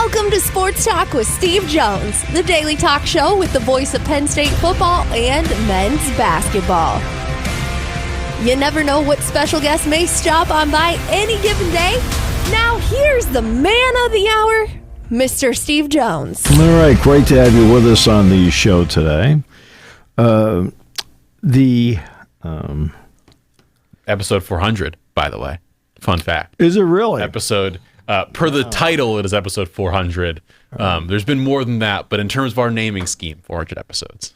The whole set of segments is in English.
Welcome to Sports Talk with Steve Jones, the daily talk show with the voice of Penn State football and men's basketball. You never know what special guest may stop on by any given day. Now here's the man of the hour, Mr. Steve Jones. All right, great to have you with us on the show today. Episode 400, by the way. Fun fact. Is it really? Episode, per the title, it is episode 400. There's been more than that, but in terms of our naming scheme, 400 episodes.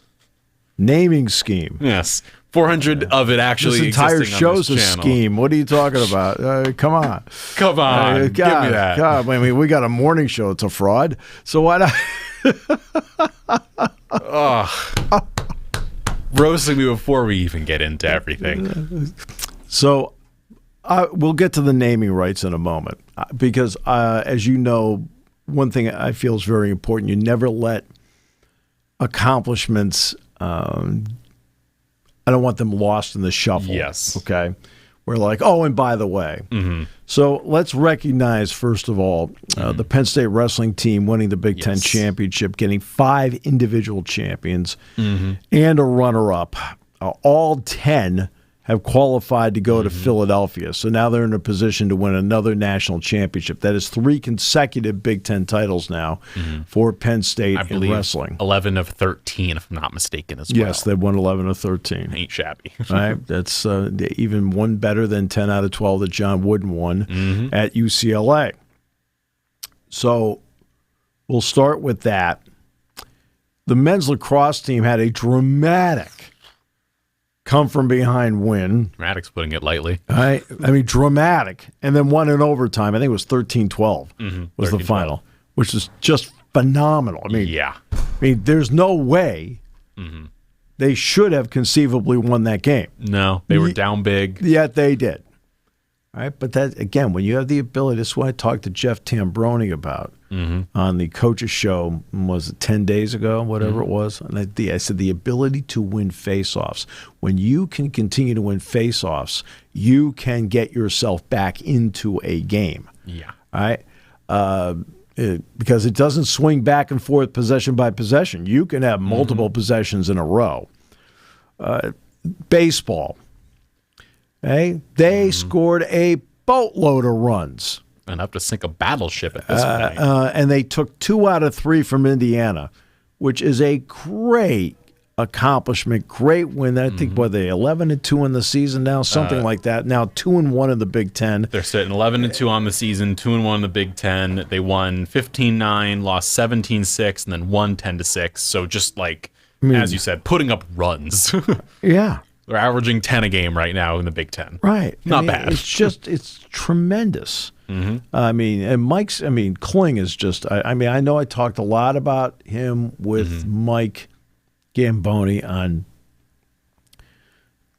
Naming scheme? Yes. 400 of it actually this entire existing show's on a this channel. scheme. What are you talking about? Come on. Come on. God, give me that. God, I mean, we got a morning show. It's a fraud. So why not? Roasting me before we even get into everything. So we'll get to the naming rights in a moment because, as you know, one thing I feel is very important. You never let accomplishments, I don't want them lost in the shuffle. Yes. Okay? We're like, oh, and by the way. Mm-hmm. So let's recognize, first of all, the Penn State wrestling team winning the Big Ten championship, getting 5 individual champions and a runner-up. All 10 have qualified to go to Philadelphia. So now they're in a position to win another national championship. That is 3 consecutive Big Ten titles now for Penn State in wrestling. 11 of 13, if I'm not mistaken, as well. Yes, they've won 11 of 13. Ain't shabby. Right? That's even one better than 10 out of 12 that John Wooden won at UCLA. So we'll start with that. The men's lacrosse team had a dramatic come-from-behind win. Dramatic's putting it lightly. I mean, dramatic. And then won in overtime. I think it was 13-12 was the final, which is just phenomenal. I mean, there's no way they should have conceivably won that game. No, they were down big. Yet they did. All right, but that, again, when you have the ability, this is what I talked to Jeff Tambroni about on the coach's show, was it 10 days ago, whatever it was? And I said the ability to win face-offs. When you can continue to win face-offs, you can get yourself back into a game. Yeah. All right? Because it doesn't swing back and forth possession by possession. You can have multiple possessions in a row. Baseball. Okay? They scored a boatload of runs. Enough to sink a battleship at this point. And they took 2 out of 3 from Indiana, which is a great accomplishment, great win. I think, what, they 11-2 in the season now, something like that. Now 2-1 in the Big Ten. They're sitting 11-2 on the season, 2-1 in the Big Ten. They won 15-9, lost 17-6, and then won 10-6. So just like, as you said, putting up runs. Yeah. They're averaging 10 a game right now in the Big Ten. Right. Not bad. It's tremendous. I mean, and Kling is just, I know I talked a lot about him with Mike Gamboni on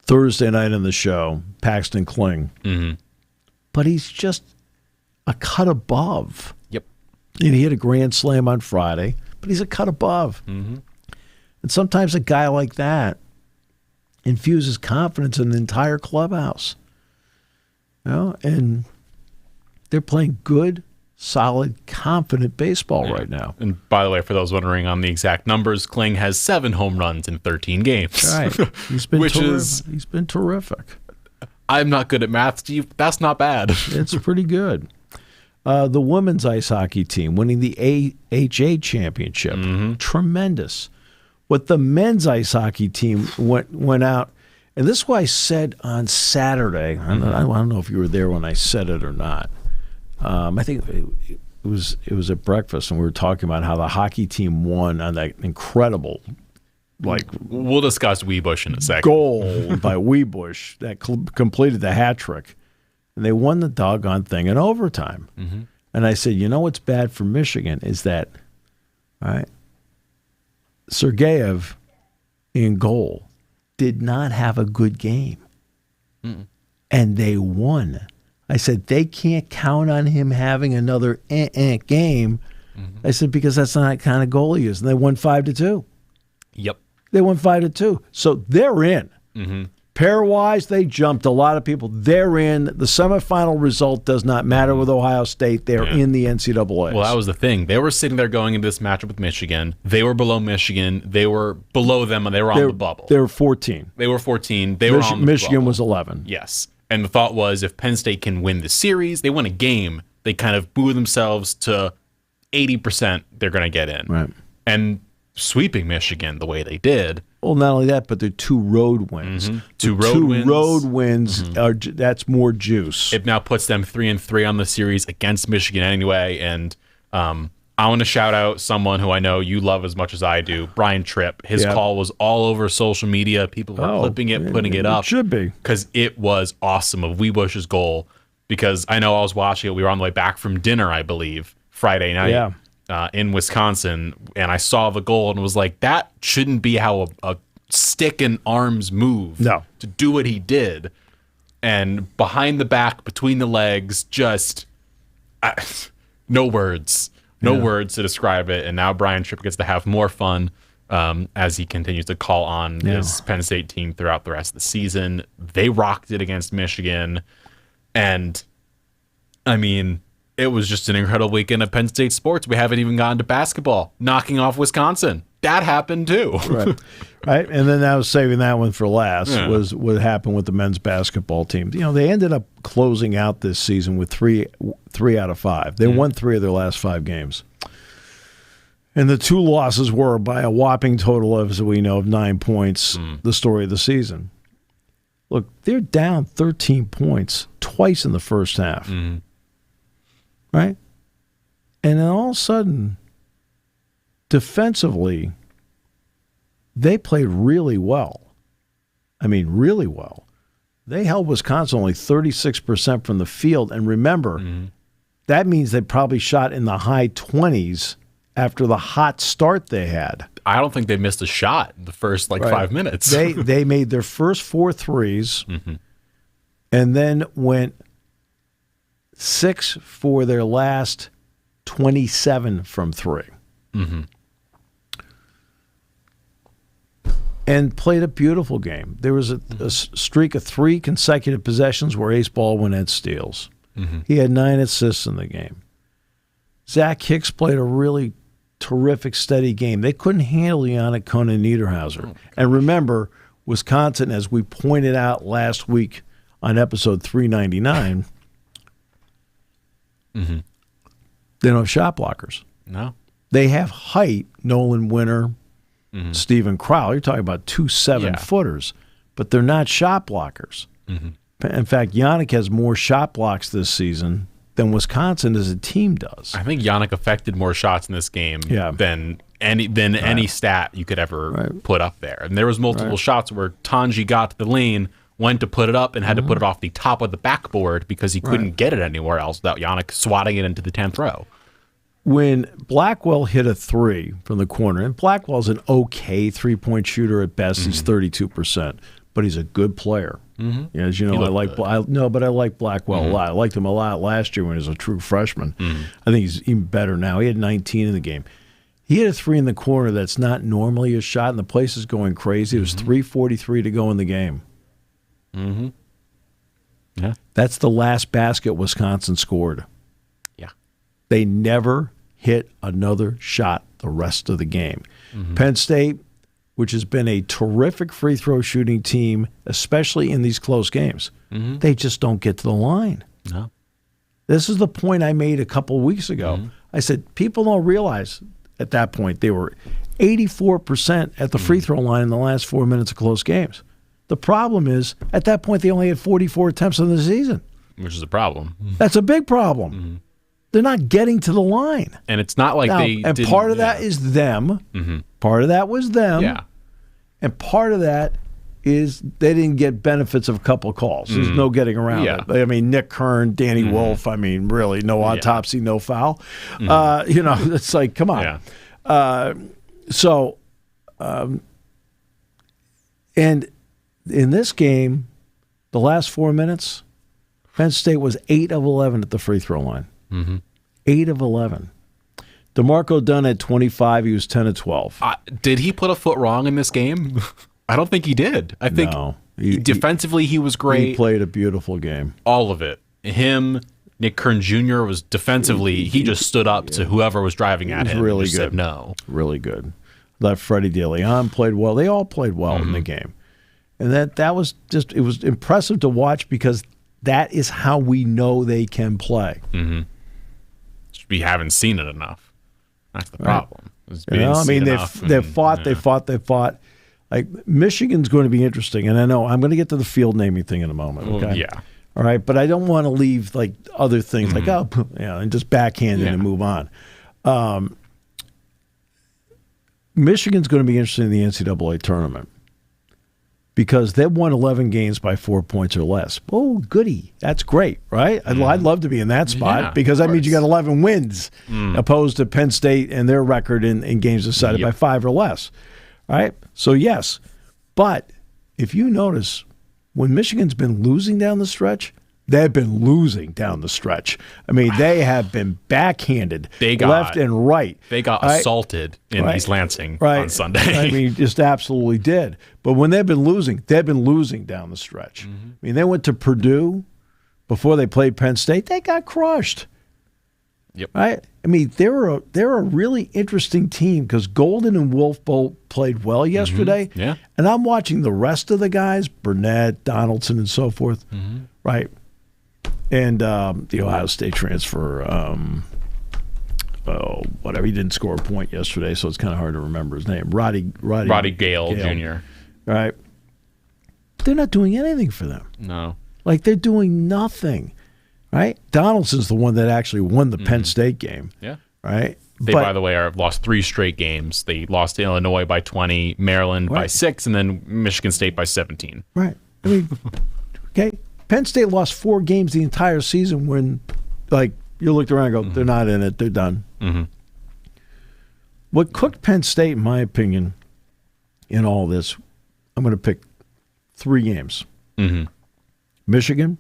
Thursday night on the show, Paxton Kling. But he's just a cut above. Yep. And he hit a grand slam on Friday, but he's a cut above. And sometimes a guy like that infuses confidence in the entire clubhouse. You know, and they're playing good, solid, confident baseball right now. And by the way, for those wondering on the exact numbers, Kling has 7 home runs in 13 games. Right. He's been terrific. I'm not good at math, Steve. That's not bad. It's pretty good. The women's ice hockey team winning the AHA championship. Tremendous. What the men's ice hockey team went out, and this is what I said on Saturday. I don't know if you were there when I said it or not. I think it was at breakfast, and we were talking about how the hockey team won on that incredible, we'll discuss Weebush in a second. Goal by Weebush that completed the hat trick, and they won the doggone thing in overtime. And I said, you know what's bad for Michigan is that, all right, Sergeyev in goal did not have a good game, and they won. I said, they can't count on him having another game. I said, because that's not the kind of goal he is. And they won 5-2. Yep. They won 5-2. So they're in. Pair-wise, they jumped a lot of people. They're in. The semifinal result does not matter with Ohio State. They're in the NCAA. Well, that was the thing. They were sitting there going into this matchup with Michigan. They were below Michigan. They were below them, and they were on the bubble. They were 14. They were 14. They were on the Michigan bubble. was 11. Yes. And the thought was if Penn State can win the series, they win a game, they kind of boo themselves to 80% they're going to get in. Right. And sweeping Michigan the way they did. Well, not only that, but they're 2 road wins. Two road wins. That's more juice. It now puts them 3-3 on the series against Michigan anyway. And I want to shout out someone who I know you love as much as I do, Brian Tripp. His call was all over social media. People were clipping it, putting it up. It should be. Because it was awesome of Weebush's goal. Because I know I was watching it. We were on the way back from dinner, I believe, Friday night. In Wisconsin, and I saw the goal and was like, that shouldn't be how a stick and arms move. No. To do what he did. And behind the back, between the legs, just no words. No words to describe it. And now Brian Tripp gets to have more fun as he continues to call on his Penn State team throughout the rest of the season. They rocked it against Michigan. And, I mean, it was just an incredible weekend of Penn State sports. We haven't even gotten to basketball. Knocking off Wisconsin. That happened too. Right. And then I was saving that one for last, was what happened with the men's basketball team. You know, they ended up closing out this season with three out of 5. They won 3 of their last 5 games. And the 2 losses were by a whopping total of, as we know, of 9 points, the story of the season. Look, they're down 13 points twice in the first half. Right? And then all of a sudden, defensively, they played really well. I mean, really well. They held Wisconsin only 36% from the field. And remember, that means they probably shot in the high 20s after the hot start they had. I don't think they missed a shot in the first 5 minutes. They made their first 4 threes and then went 6 for their last 27 from 3. And played a beautiful game. There was a streak of 3 consecutive possessions where Ace Baldwin had steals. He had 9 assists in the game. Zach Hicks played a really terrific, steady game. They couldn't handle Yannick Conan Niederhauser. And remember, Wisconsin, as we pointed out last week on episode 399, they don't have shot blockers. No. They have height, Nolan Winter, Stephen Crowell. You're talking about 2 7-footers, but they're not shot blockers. In fact, Yannick has more shot blocks this season than Wisconsin as a team does. I think Yannick affected more shots in this game than any stat you could ever put up there. And there was multiple shots where Tanji got to the lane, went to put it up, and had to put it off the top of the backboard because he couldn't get it anywhere else without Yannick swatting it into the 10th row. When Blackwell hit a 3 from the corner, and Blackwell's an okay 3-point shooter at best, he's 32%, but he's a good player. As you know, I like Blackwell a lot. I liked him a lot last year when he was a true freshman. I think he's even better now. He had 19 in the game. He hit a 3 in the corner that's not normally a shot, and the place is going crazy. It was 3:43 to go in the game. Yeah. That's the last basket Wisconsin scored. Yeah. They never hit another shot the rest of the game. Penn State, which has been a terrific free throw shooting team, especially in these close games, they just don't get to the line. No. This is the point I made a couple of weeks ago. I said, people don't realize at that point they were 84% at the free throw line in the last 4 minutes of close games. The problem is, at that point, they only had 44 attempts in the season. Which is a problem. That's a big problem. They're not getting to the line. And it's not like And part of that is them. Part of that was them. Yeah. And part of that is they didn't get benefits of a couple of calls. There's no getting around it. I mean, Nick Kern, Danny Wolf, I mean, really, no autopsy, no foul. It's like, come on. And in this game, the last 4 minutes, Penn State was 8 of 11 at the free throw line. 8 of 11. DeMarco Dunn had 25. He was 10 of 12. Did he put a foot wrong in this game? I don't think he did. I think Defensively, he was great. He played a beautiful game. All of it. Him, Nick Kern Jr. was defensively, he just stood up to whoever was driving at him. Really and just good. said no. Really good. That Freddie DeLeon played well. They all played well in the game. And that was just, it was impressive to watch because that is how we know they can play. We haven't seen it enough. That's the problem. They've fought. Like, Michigan's going to be interesting, and I know I'm going to get to the field naming thing in a moment. Okay? Well, yeah. All right, but I don't want to leave like other things like and just backhand it and move on. Michigan's going to be interesting in the NCAA tournament because they've won 11 games by 4 points or less. Oh, goody. That's great, right? I'd love to be in that spot because that means you got 11 wins opposed to Penn State and their record in games decided by 5 or less. All right? So, yes. But if you notice, when Michigan's been losing down the stretch, they've been losing down the stretch. I mean, they have been backhanded left and right. They got assaulted in East Lansing on Sunday. I mean, just absolutely did. But when they've been losing down the stretch. I mean, they went to Purdue before they played Penn State. They got crushed. Yep. Right? I mean, they're a really interesting team because Golden and Wolf both played well yesterday. Yeah. And I'm watching the rest of the guys, Burnett, Donaldson, and so forth. Right? And the Ohio State transfer, whatever. He didn't score a point yesterday, so it's kind of hard to remember his name. Roddy Gale Jr. Right? They're not doing anything for them. No. Like, they're doing nothing. Right? Donaldson's the one that actually won the Penn State game. Yeah. Right? They, by the way, have lost 3 straight games. They lost to Illinois by 20, Maryland by 6, and then Michigan State by 17. Right. I mean, okay. Penn State lost 4 games the entire season when, like, you looked around and go, they're not in it. They're done. What cooked Penn State, in my opinion, in all this, I'm going to pick 3 games. Michigan.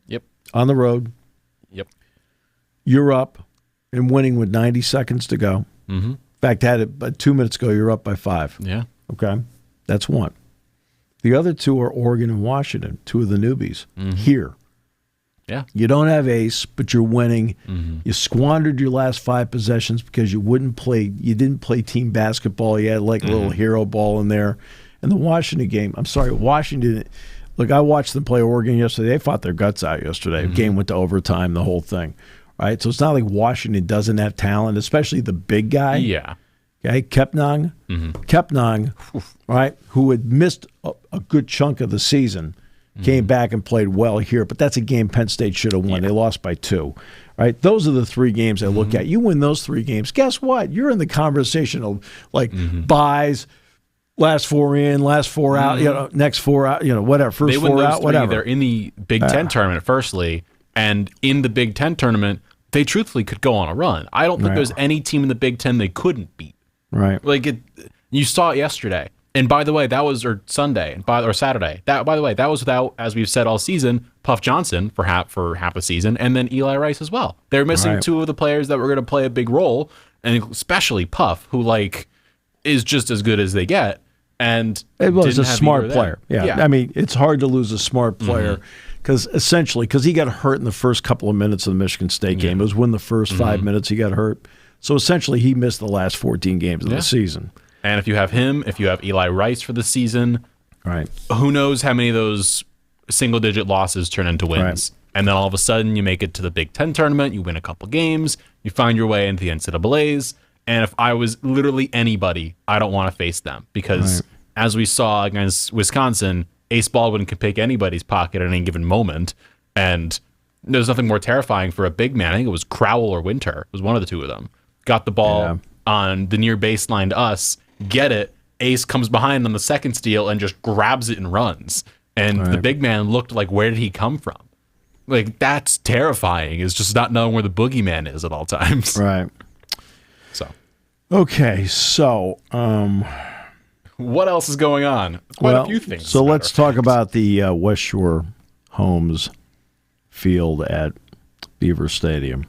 Yep. On the road. Yep. You're up and winning with 90 seconds to go. In fact, had it but 2 minutes ago, you're up by 5. Yeah. Okay. That's 1. The other 2 are Oregon and Washington, 2 of the newbies here. Yeah. You don't have ace, but you're winning. You squandered your last 5 possessions because you didn't play team basketball. You had like a little hero ball in there. And the Washington game, I'm sorry, Washington, look, I watched them play Oregon yesterday. They fought their guts out yesterday. The game went to overtime, the whole thing. Right? So it's not like Washington doesn't have talent, especially the big guy. Yeah. Okay, Kepnang, right, who had missed a good chunk of the season, came back and played well here. But that's a game Penn State should have won. They lost by 2. Right, those are the 3 games I look at. You win those 3 games, guess what? You're in the conversation of like buys, last 4 in, last 4 out, next 4 out, whatever, first 4 out, whatever. They're in the Big Ten tournament, firstly, and in the Big Ten tournament, they truthfully could go on a run. I don't think there's any team in the Big Ten they couldn't beat. Right. Like you saw it yesterday. And by the way, that was Sunday or Saturday. That, by the way, that was without, as we've said all season, Puff Johnson for half a season, and then Eli Rice as well. They're missing 2 of the players that were going to play a big role, and especially Puff, who like is just as good as they get. And it was a smart player. Yeah. I mean, it's hard to lose a smart player because he got hurt in the first couple of minutes of the Michigan State game. It was when the first 5 minutes he got hurt. So essentially, he missed the last 14 games of the season. And if you have him, if you have Eli Rice for the season, right, who knows how many of those single-digit losses turn into wins. Right. And then all of a sudden, you make it to the Big Ten tournament, you win a couple games, you find your way into the NCAAs. And if I was literally anybody, I don't want to face them because, as we saw against Wisconsin, Ace Baldwin can pick anybody's pocket at any given moment. And there's nothing more terrifying for a big man. I think it was Crowell or Winter. It was one of the 2 of them. Got the ball on the near baseline to us, get it. Ace comes behind on the second steal and just grabs it and runs. And the big man looked like, where did he come from? Like, that's terrifying, is just not knowing where the boogeyman is at all times. Right. So. Okay, so. What else is going on? Quite a few things. So let's talk about the West Shore Homes field at Beaver Stadium.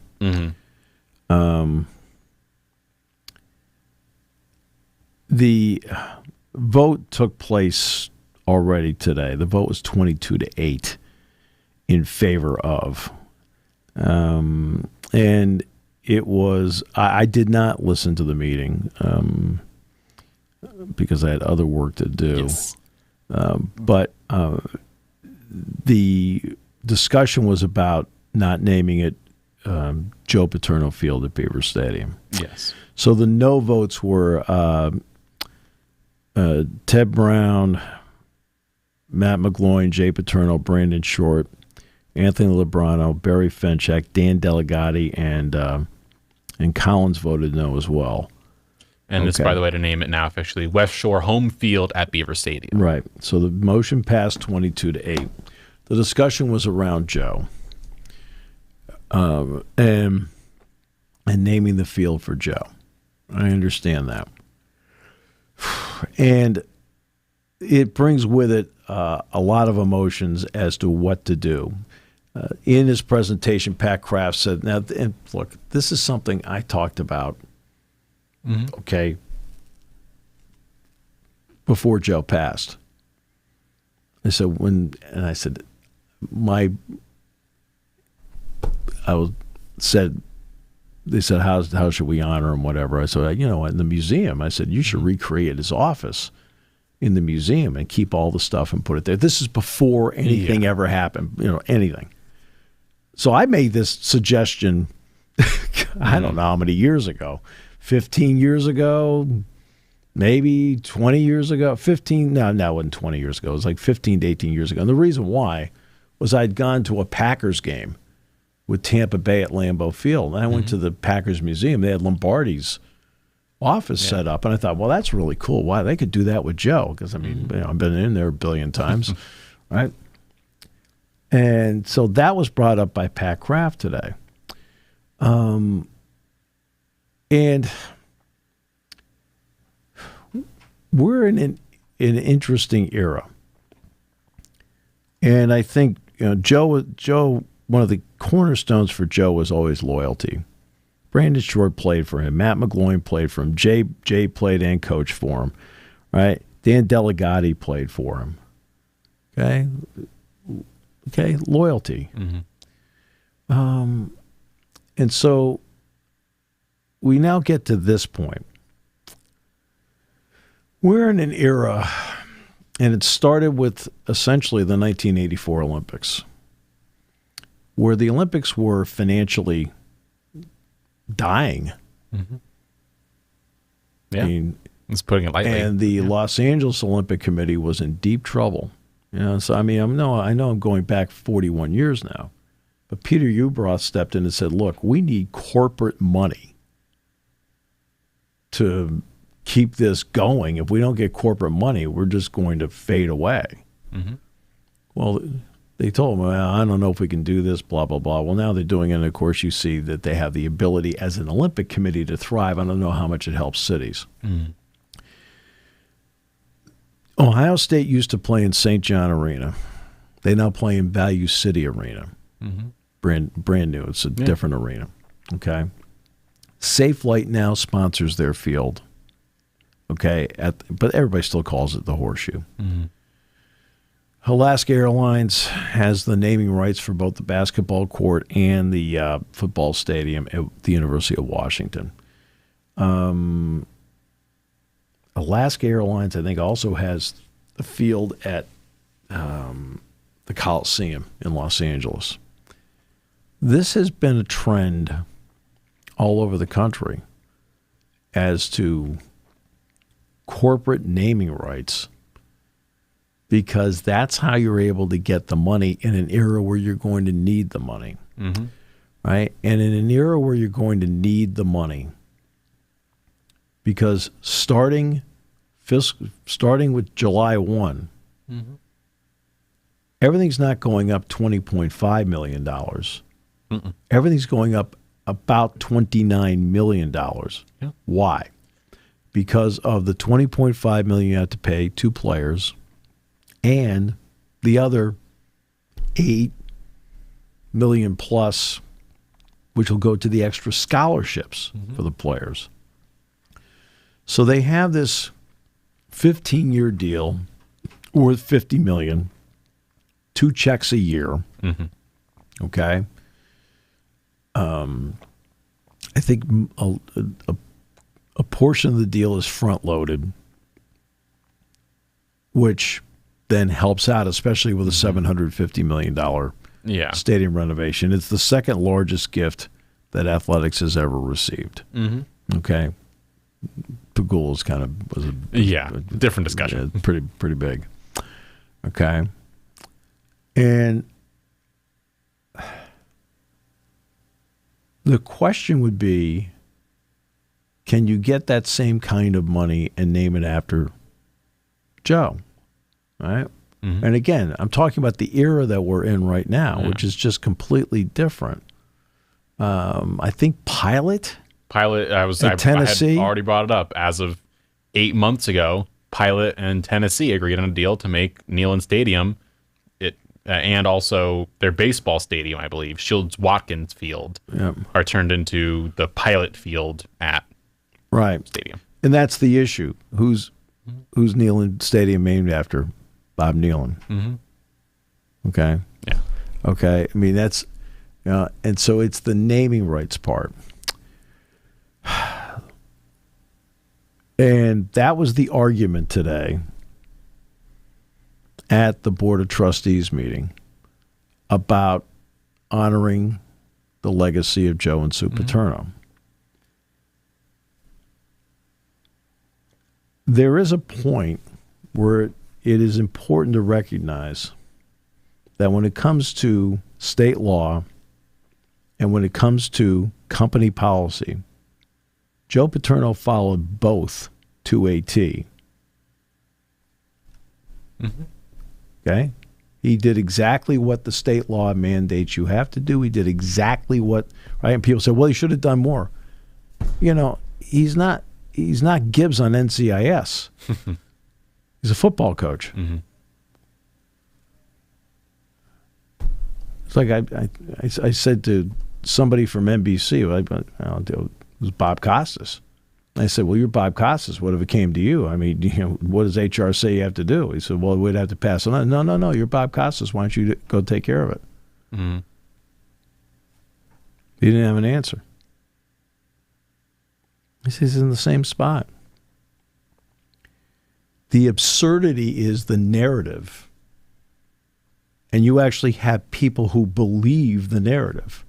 The vote took place already today. The vote was 22-8 in favor of. And it was, I did not listen to the meeting because I had other work to do. Yes. But the discussion was about not naming it Joe Paterno Field at Beaver Stadium. Yes. So the no votes were Ted Brown, Matt McGloin, Jay Paterno, Brandon Short, Anthony Lebrano, Barry Fenchek, Dan Delegati, and Collins voted no as well. And this, by the way, to name it now officially, West Shore home field at Beaver Stadium. Right. So the motion passed 22-8. The discussion was around Joe and naming the field for Joe. I understand that. And it brings with it a lot of emotions as to what to do. In his presentation, Pat Kraft said, now, and look, this is something I talked about, okay, before Joe passed. I said, they said, how should we honor him, whatever. I said, in the museum, I said, you should recreate his office in the museum and keep all the stuff and put it there. This is before anything ever happened, anything. So I made this suggestion, I don't know how many years ago, 15 years ago, maybe 20 years ago, 15, no, it wasn't 20 years ago. It was like 15 to 18 years ago. And the reason why was I'd gone to a Packers game with Tampa Bay at Lambeau Field. And I went to the Packers Museum. They had Lombardi's office set up. And I thought, well, that's really cool. Wow, they could do that with Joe. Because, I've been in there a billion times, right? And so that was brought up by Pat Kraft today. And we're in an interesting era. And I think Joe, one of the cornerstones for Joe was always loyalty. Brandon Short played for him. Matt McGloin played for him. Jay played and coached for him. Right? Dan Delegati played for him. Okay, loyalty. And so we now get to this point. We're in an era, and it started with essentially the 1984 Olympics, where the Olympics were financially dying. Yeah, it's putting it lightly. And the Los Angeles Olympic Committee was in deep trouble. So I know I'm going back 41 years now, but Peter Ubroth stepped in and said, "Look, we need corporate money to keep this going. If we don't get corporate money, we're just going to fade away." Well, they told him, well, I don't know if we can do this, blah, blah, blah. Well, now they're doing it, and of course you see that they have the ability as an Olympic committee to thrive. I don't know how much it helps cities. Ohio State used to play in St. John Arena. They now play in Value City Arena. Brand new. It's a different arena. Okay. Safe Light now sponsors their field. Okay. But everybody still calls it the Horseshoe. Alaska Airlines has the naming rights for both the basketball court and the football stadium at the University of Washington. Alaska Airlines, I think, also has the field at the Coliseum in Los Angeles. This has been a trend all over the country as to corporate naming rights, because that's how you're able to get the money in an era where you're going to need the money, right? And in an era where you're going to need the money, because starting with July 1, everything's not going up $20.5 million. Everything's going up about $29 million. Why? Because of the $20.5 million you have to pay two players and the other $8 million plus, which will go to the extra scholarships for the players. So they have this 15-year deal worth $50 million, 2 checks a year. Okay. I think a portion of the deal is front loaded, which then helps out, especially with a $750 million stadium renovation. It's the second largest gift that athletics has ever received. Okay. Pagul was a different discussion. Pretty big. Okay. And the question would be, can you get that same kind of money and name it after Joe? Right? And again, I'm talking about the era that we're in right now, which is just completely different. I think Pilot, Tennessee. I had already brought it up. As of 8 months ago, Pilot and Tennessee agreed on a deal to make Neyland Stadium and also their baseball stadium, I believe, Shields-Watkins Field, are turned into the Pilot Field at Stadium. And that's the issue. Who's Neyland Stadium named after? Bob Neyland. Okay. Yeah. Okay. I mean, that's, and so it's the naming rights part. And that was the argument today at the Board of Trustees meeting about honoring the legacy of Joe and Sue Paterno. There is a point where it is important to recognize that when it comes to state law and when it comes to company policy, Joe Paterno followed both to a T. Okay? He did exactly what the state law mandates you have to do. He did exactly what, right? And people say, well, he should have done more. You know, he's not Gibbs on NCIS. He's a football coach. It's like I said to somebody from NBC, it was Bob Costas. I said, well, you're Bob Costas. What if it came to you? I mean, what does HR say you have to do? He said, well, we'd have to pass it on. No, you're Bob Costas. Why don't you go take care of it? He didn't have an answer. He says he's in the same spot. The absurdity is the narrative. And you actually have people who believe the narrative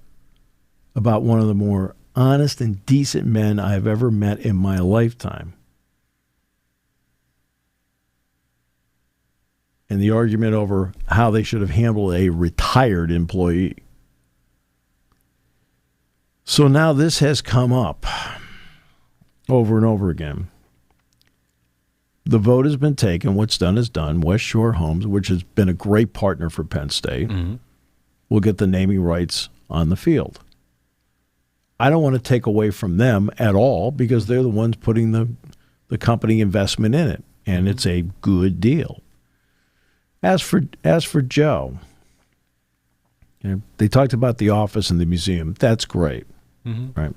about one of the more honest and decent men I have ever met in my lifetime. And the argument over how they should have handled a retired employee. So now this has come up over and over again. The vote has been taken. What's done is done. West Shore Homes, which has been a great partner for Penn State, will get the naming rights on the field. I don't want to take away from them at all because they're the ones putting the company investment in it, and it's a good deal. As for Joe, they talked about the office and the museum. That's great, right?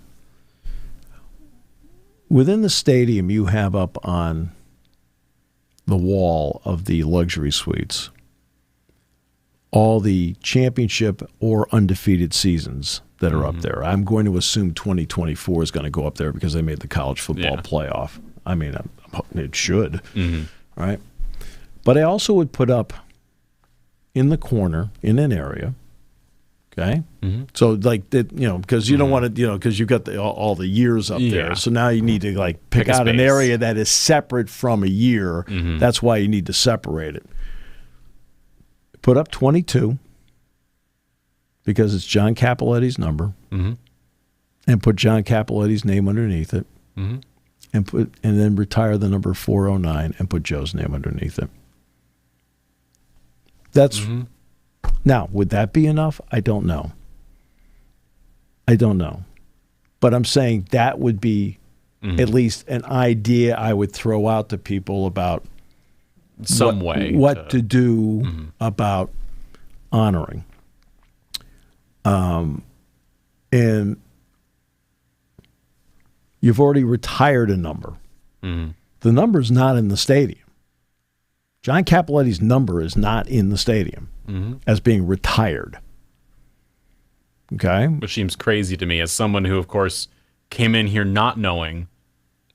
Within the stadium, you have up on the wall of the luxury suites all the championship or undefeated seasons that are up there. I'm going to assume 2024 is going to go up there because they made the college football playoff. I mean, it should, right? But I also would put up in the corner in an area, okay? So like, because you don't want to, because you've got all the years up there. So now you need to like pick out an area that is separate from a year. That's why you need to separate it. Put up 22 because it's John Capoletti's number, and put John Capoletti's name underneath it, and then retire the number 409 and put Joe's name underneath it. That's now. Would that be enough? I don't know. But I'm saying that would be at least an idea I would throw out to people about what to do about honoring. And you've already retired a number. The number's not in the stadium. John Cappelletti's number is not in the stadium as being retired. Okay? Which seems crazy to me as someone who, of course, came in here not knowing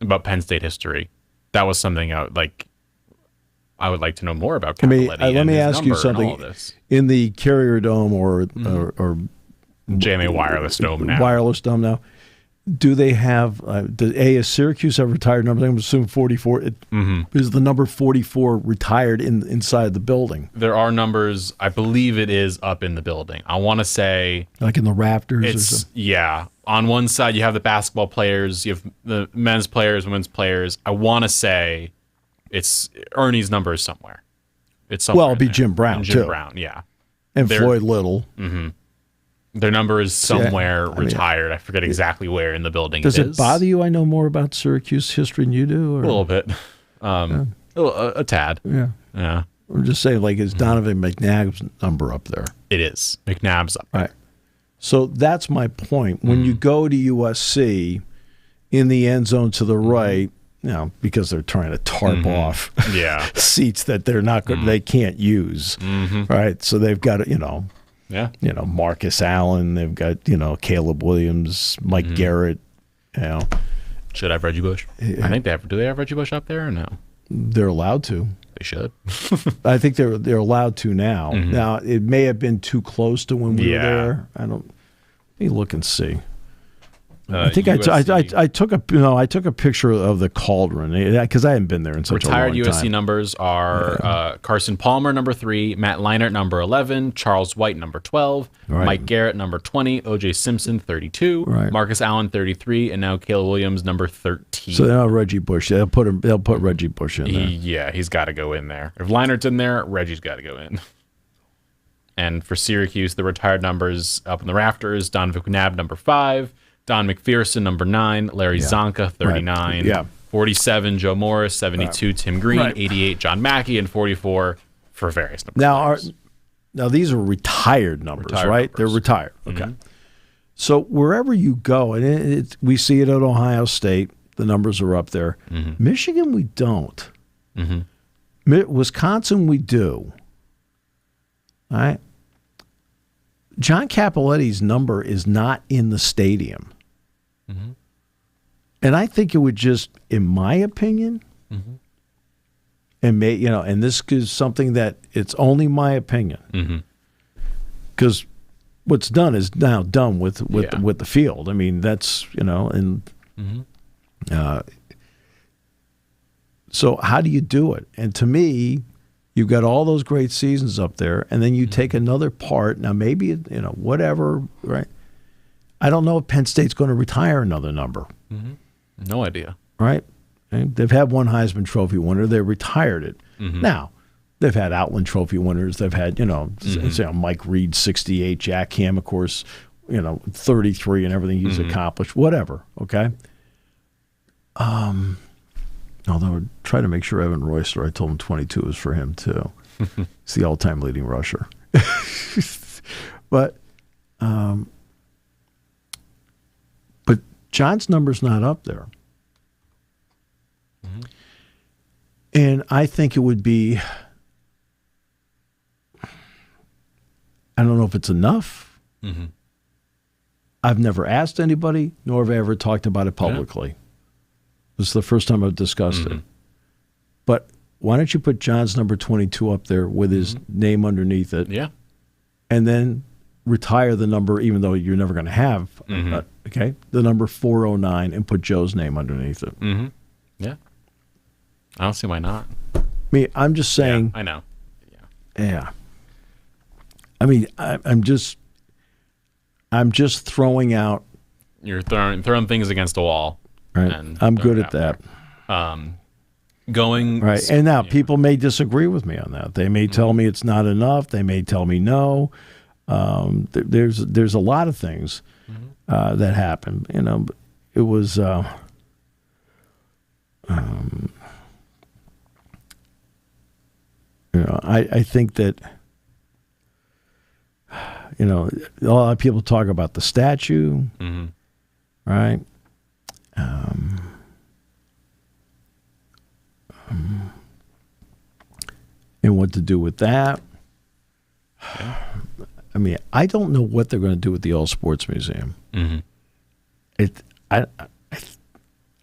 about Penn State history. That was something I would like to know more about Cappelletti. Let me ask you something. In the Carrier Dome or JMA Wireless Dome now. Wireless Dome now. Do they have is Syracuse have retired numbers? I'm assuming 44. Is the number 44 retired inside the building? There are numbers. I believe it is up in the building. I want to say like in the rafters. Or something? Yeah. On one side you have the basketball players, you have the men's players, women's players. I want to say it's Ernie's number is somewhere. It's somewhere. Well, it'll be Jim Brown too. Jim Brown, yeah, and Floyd Little. Their number is somewhere retired. I forget exactly where in the building Does it bother you? I know more about Syracuse history than you do. Or? A little bit. A tad. Yeah. Yeah. I'm just saying, like, is Donovan McNabb's number up there? It is. McNabb's up there. Right. So that's my point. When you go to USC in the end zone to the right, because they're trying to tarp off seats that they're not good, they can't use. Right. So they've got to, Marcus Allen. They've got, Caleb Williams, Mike Garrett. Should I have Reggie Bush? I think they have. Do they have Reggie Bush up there or no? They're allowed to. They should. I think they're allowed to now. Now it may have been too close to when we were there. Let me look and see. I think I took a picture of the Cauldron because I hadn't been there in such a long time. Retired USC numbers are Carson Palmer number 3, Matt Leinart number 11, Charles White number 12, Mike Garrett number 20, O.J. Simpson 32, Marcus Allen 33, and now Caleb Williams number 13. So now Reggie Bush. They'll put Reggie Bush in there. Yeah, he's got to go in there. If Leinart's in there, Reggie's got to go in. And for Syracuse, the retired numbers up in the rafters: Donovan McNabb number 5. Don McPherson, number 9. Larry Zonka, 39. 47, Joe Morris. 72, Tim Green. 88, John Mackey. And 44 for various numbers. Now these are retired numbers, right? They're retired. Okay. So wherever you go, and we see it at Ohio State, the numbers are up there. Michigan, we don't. Wisconsin, we do. All right. John Cappelletti's number is not in the stadium. And I think it would just, in my opinion, and and this is something that it's only my opinion, because what's done is now done with the field. I mean, that's so how do you do it? And to me, you've got all those great seasons up there, and then you take another part. Now, maybe, whatever, right? I don't know if Penn State's going to retire another number. No idea. Right? And they've had one Heisman Trophy winner. They retired it. Now, they've had Outland Trophy winners. They've had, Mike Reed, 68, Jack Ham, of course, 33 and everything he's accomplished, whatever, okay? Although try to make sure Evan Royster, I told him 22 was for him too. He's the all-time leading rusher. But John's number's not up there. And I think it would be, I don't know if it's enough. I've never asked anybody, nor have I ever talked about it publicly. This is the first time I've discussed it. But why don't you put John's number 22 up there with his name underneath it? Yeah. And then retire the number, even though you're never going to have, the number 409, and put Joe's name underneath it. Yeah. I don't see why not. I mean, I'm just saying. Yeah, I know. Yeah. I mean, I'm just throwing out. You're throwing things against a wall. Right. I'm good at that. Going right. And now people may disagree with me on that. They may tell me it's not enough. They may tell me no. There's a lot of things that happen. It was I think that a lot of people talk about the statue, right? And what to do with that. Yeah. I mean, I don't know what they're going to do with the All Sports Museum.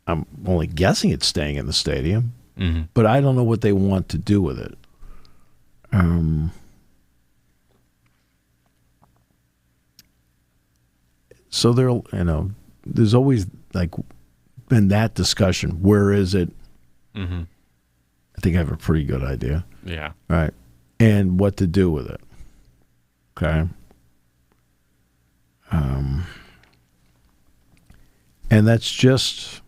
I'm only guessing it's staying in the stadium, but I don't know what they want to do with it. So there's always been that discussion. Where is it? I think I have a pretty good idea. Yeah. Right. And what to do with it. Okay. And that's just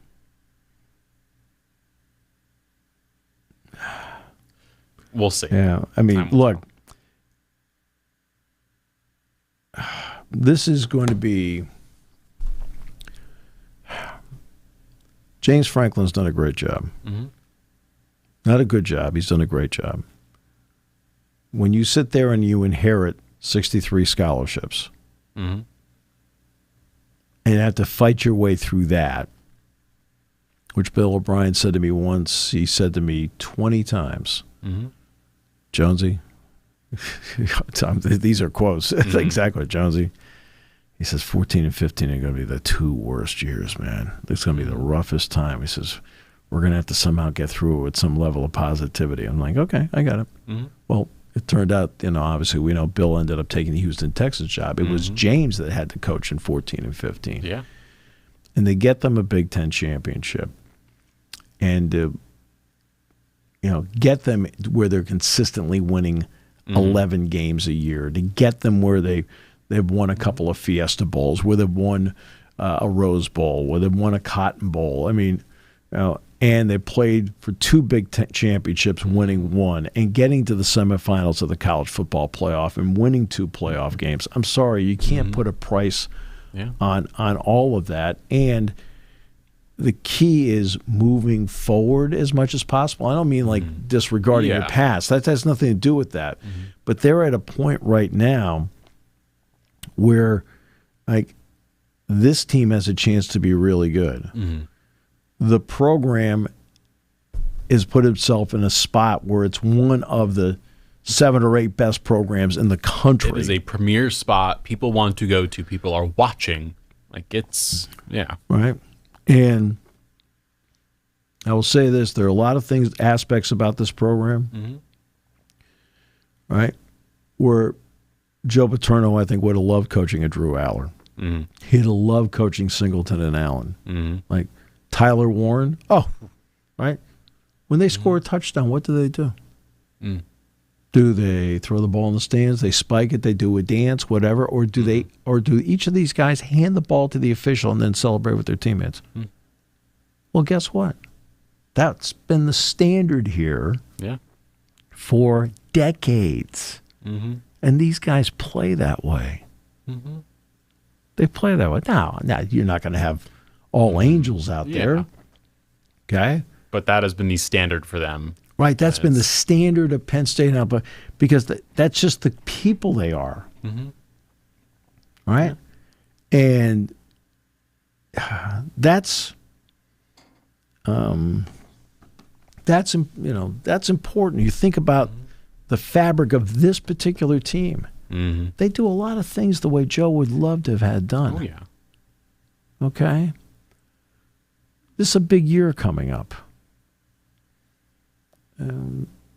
we'll see. Yeah. I mean, look, this is going to be James Franklin's done a great job. Not a good job. He's done a great job. When you sit there and you inherit 63 scholarships and have to fight your way through that, which Bill O'Brien said to me once, he said to me 20 times, Jonesy, these are quotes, exactly, Jonesy. He says 14 and 15 are going to be the two worst years, man. It's going to be the roughest time. He says, we're going to have to somehow get through it with some level of positivity. I'm like, okay, I got it. Well, it turned out, obviously we know Bill ended up taking the Houston Texans job. It was James that had to coach in 14 and 15. Yeah. And they get them a Big Ten championship. And, get them where they're consistently winning 11 games a year, to get them where they've won a couple of Fiesta Bowls, where they've won a Rose Bowl, where they've won a Cotton Bowl. I mean, and they played for two Big Ten championships, winning one, and getting to the semifinals of the college football playoff and winning two playoff games. I'm sorry, you can't put a price on all of that. And the key is moving forward as much as possible. I don't mean like disregarding your past. That has nothing to do with that. But they're at a point right now where this team has a chance to be really good. The program has put itself in a spot where it's one of the 7 or 8 best programs in the country. It is a premier spot. People want to go to. People are watching. Right. And I will say this, there are a lot of aspects about this program, right, where Joe Paterno, I think, would have loved coaching a Drew Aller. He'd have loved coaching Singleton and Allen. Like Tyler Warren, right? When they score a touchdown, what do they do? Do they throw the ball in the stands? They spike it? They do a dance, whatever? Or do each of these guys hand the ball to the official and then celebrate with their teammates? Well, guess what? That's been the standard here for decades. And these guys play that way. They play that way. Now you're not going to have all angels out there. Okay? But that has been the standard for them. Right, that's been the standard of Penn State now, because that's just the people they are. Right? And that's important. You think about the fabric of this particular team. They do a lot of things the way Joe would love to have had done. Oh, yeah. Okay? This is a big year coming up.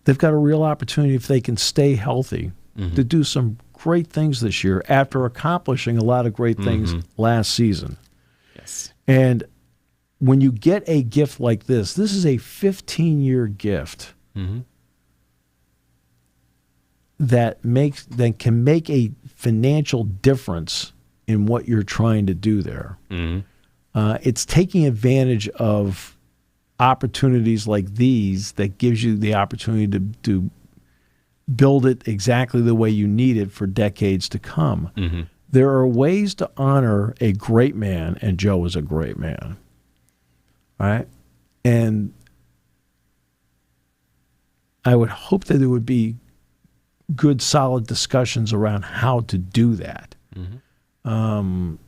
They've got a real opportunity, if they can stay healthy, to do some great things this year after accomplishing a lot of great things last season. Yes. And when you get a gift like this is a 15-year gift that can make a financial difference in what you're trying to do there. It's taking advantage of opportunities like these that gives you the opportunity to build it exactly the way you need it for decades to come. There are ways to honor a great man, and Joe is a great man. Right? And I would hope that there would be good, solid discussions around how to do that. And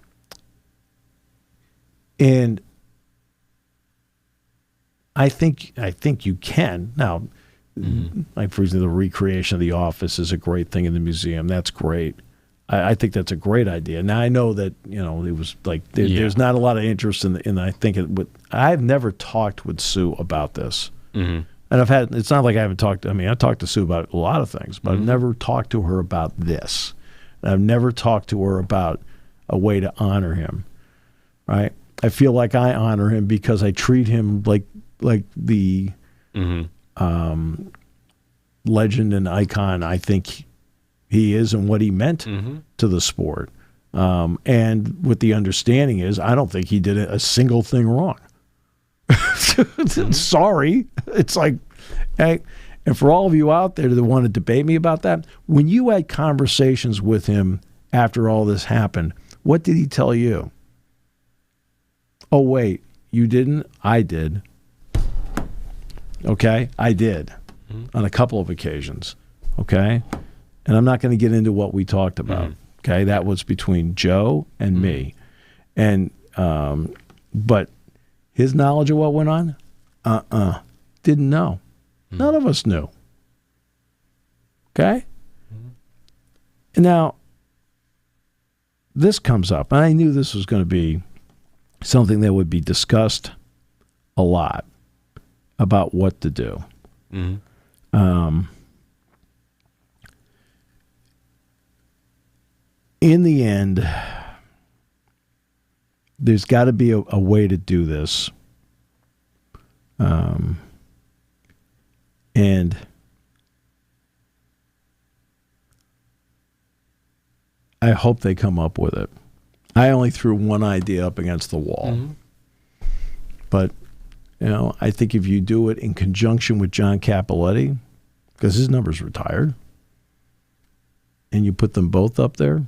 I think you can. Now, Like, for example, the recreation of The Office is a great thing in the museum. That's great. I think that's a great idea. Now, I know that, it was like there's not a lot of interest in I think I've never talked with Sue about this. And it's not like I haven't talked. I mean, I talked to Sue about a lot of things, but I've never talked to her about this. And I've never talked to her about a way to honor him, right? I feel like I honor him because I treat him like the legend and icon I think he is and what he meant to the sport. And what the understanding is, I don't think he did a single thing wrong. Sorry. It's like, hey, and for all of you out there that want to debate me about that, when you had conversations with him after all this happened, what did he tell you? Oh, wait, you didn't? I did. Okay? I did on a couple of occasions. Okay? And I'm not going to get into what we talked about. Okay? That was between Joe and me. And, but his knowledge of what went on? Didn't know. None of us knew. Okay? And now, this comes up, and I knew this was going to be something that would be discussed a lot about what to do. In the end, there's got to be a way to do this. And I hope they come up with it. I only threw one idea up against the wall. But, I think if you do it in conjunction with John Cappelletti, because his number's retired, and you put them both up there,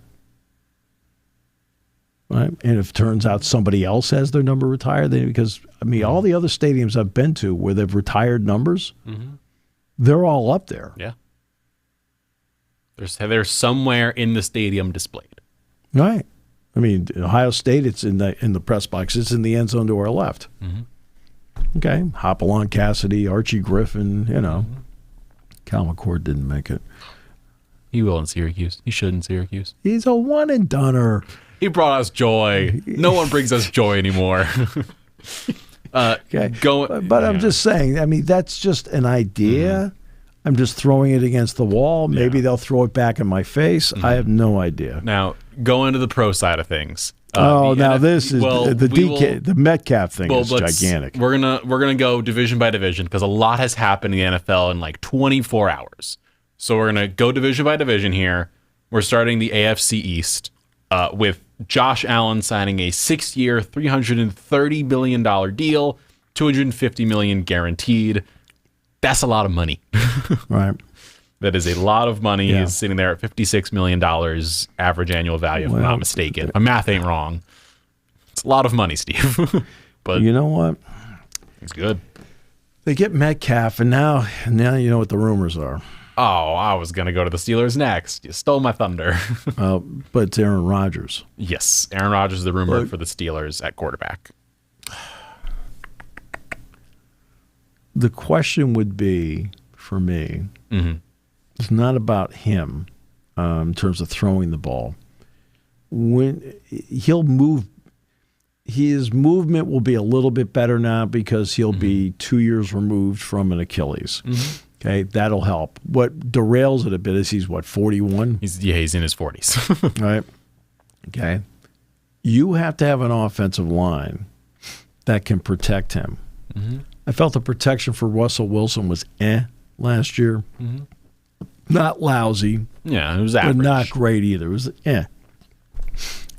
right? And if it turns out somebody else has their number retired, then because, all the other stadiums I've been to where they've retired numbers, they're all up there. Yeah. They're somewhere in the stadium displayed. Right. Ohio State, it's in the press box. It's in the end zone to our left. Okay. Hopalong Cassidy, Archie Griffin, Cal McCord didn't make it. He will in Syracuse. He should in Syracuse. He's a one-and-doneer. He brought us joy. No one brings us joy anymore. Okay. But I'm just saying, that's just an idea. I'm just throwing it against the wall. Maybe they'll throw it back in my face. I have no idea. Now, going to the pro side of things. This is the Metcalf thing is gigantic. We're gonna go division by division because a lot has happened in the NFL in like 24 hours. So we're gonna go division by division here. We're starting the AFC East with Josh Allen signing a 6-year, $330 million deal, $250 million guaranteed. That's a lot of money. Right. That is a lot of money. Yeah. He's sitting there at $56 million average annual value, if I'm not mistaken. My math ain't wrong. It's a lot of money, Steve. But you know what? It's good. They get Metcalf, and now you know what the rumors are. Oh, I was going to go to the Steelers next. You stole my thunder. But it's Aaron Rodgers. Yes, Aaron Rodgers is the rumor for the Steelers at quarterback. The question would be, for me, it's not about him in terms of throwing the ball. When he'll move, his movement will be a little bit better now because he'll be 2 years removed from an Achilles. Okay, that'll help. What derails it a bit is he's 41? He's in his 40s. Right. Okay. You have to have an offensive line that can protect him. I felt the protection for Russell Wilson was last year. Not lousy. Yeah, it was average. But not great either. It was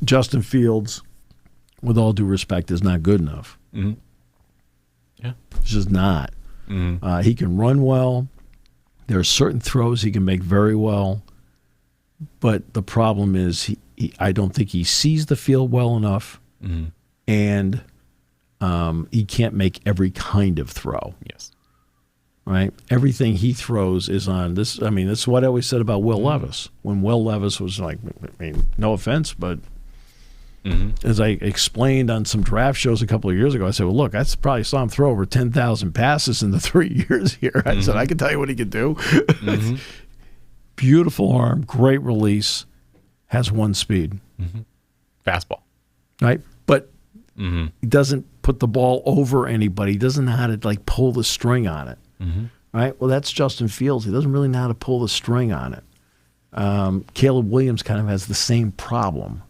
Justin Fields, with all due respect, is not good enough. Yeah. It's just not. He can run well. There are certain throws he can make very well. But the problem is I don't think he sees the field well enough. And he can't make every kind of throw. Yes. Right? Everything he throws is on this. This is what I always said about Will Levis. When Will Levis was no offense, but As I explained on some draft shows a couple of years ago, I said, well, look, I probably saw him throw over 10,000 passes in the 3 years here. I said, I can tell you what he can do. Beautiful arm, great release, has one speed. Fastball. Right? But he doesn't put the ball over anybody. He doesn't know how to, like, pull the string on it. Right? Well, that's Justin Fields. He doesn't really know how to pull the string on it. Caleb Williams kind of has the same problem.